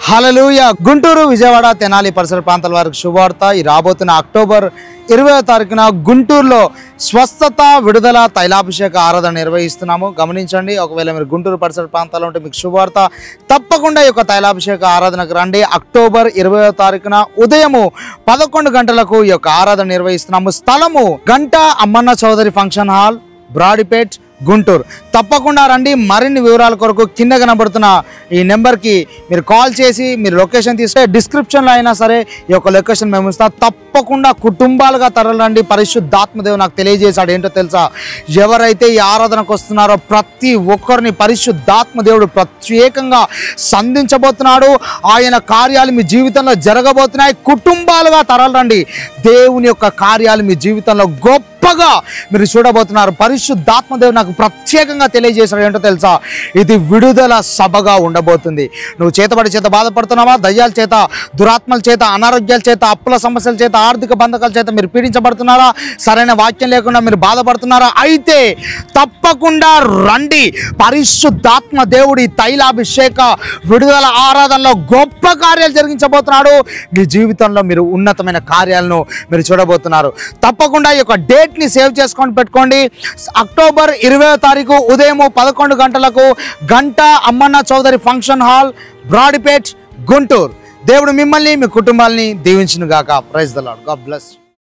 హల్లెలూయా. గుంటూరు, విజయవాడ, తెనాలి పరిసర ప్రాంతాల వారికి శుభవార్త. ఈ రాబోతున్న అక్టోబర్ 20వ తారీఖున గుంటూరులో స్వస్థత విడుదల తైలాభిషేక ఆరాధన నిర్వహిస్తున్నాము. గమనించండి, ఒకవేళ మీరు గుంటూరు పరిసర ప్రాంతాల్లో ఉంటే మీకు శుభవార్త. తప్పకుండా ఈ యొక్క తైలాభిషేక ఆరాధనకు రండి. అక్టోబర్ 20వ తారీఖున ఉదయము 11 గంటలకు ఈ యొక్క ఆరాధన నిర్వహిస్తున్నాము. స్థలము గంట అమ్మన్న చౌదరి ఫంక్షన్ హాల్, బ్రాడీపేట్, గుంటూరు. తప్పకుండా రండి. మరిన్ని వివరాల కొరకు కింద కనబడుతున్న ఈ నెంబర్కి మీరు కాల్ చేసి మీరు లొకేషన్ తీస్తే డిస్క్రిప్షన్లో అయినా సరే ఈ యొక్క లొకేషన్ మేము ఇస్తాం. తప్పకుండా కుటుంబాలుగా తరలిరండి. పరిశుద్ధాత్మదేవుడు నాకు తెలియజేశాడు. ఏంటో తెలుసా? ఎవరైతే ఈ ఆరాధనకు వస్తున్నారో ప్రతి ఒక్కరిని పరిశుద్ధాత్మదేవుడు ప్రత్యేకంగా సంధించబోతున్నాడు. ఆయన కార్యాలు మీ జీవితంలో జరగబోతున్నాయి. కుటుంబాలుగా తరలిరండి. దేవుని యొక్క కార్యాలు మీ జీవితంలో గొప్పగా మీరు చూడబోతున్నారు. పరిశుద్ధాత్మదేవుడు నాకు ప్రత్యేకంగా తెలియజేశాడు. ఏంటో తెలుసా? ఇది విడుదల సభగా ఉండబోతుంది. నువ్వు చేతబడి చేత బాధపడుతున్నావా? దయ్యాల చేత, దురాత్మల చేత, అనారోగ్యాల చేత, అప్పుల సమస్యల చేత, ఆర్థిక బంధకాల చేత మీరు పీడించబడుతున్నారా? సరైన వాక్యం లేకుండా మీరు బాధపడుతున్నారా? అయితే తప్పకుండా రండి. పరిశుద్ధాత్మ దేవుడి తైలాభిషేక విడుదల ఆరాధనలో గొప్ప కార్యాలు జరిగించబోతున్నాడు. మీ జీవితంలో మీరు ఉన్నతమైన కార్యాలను మీరు చూడబోతున్నారు. తప్పకుండా ఈ యొక్క డేట్ని సేవ్ చేసుకొని పెట్టుకోండి. అక్టోబర్ 20వ తారీఖు ఉదయం 11 గంటలకు గంట అమ్మన్న చౌదరి ఫంక్షన్ హాల్, బ్రాడీపేట్, గుంటూరు. దేవుడు మిమ్మల్ని మీ కుటుంబాలని దీవించును గాక. Praise the lord. God bless.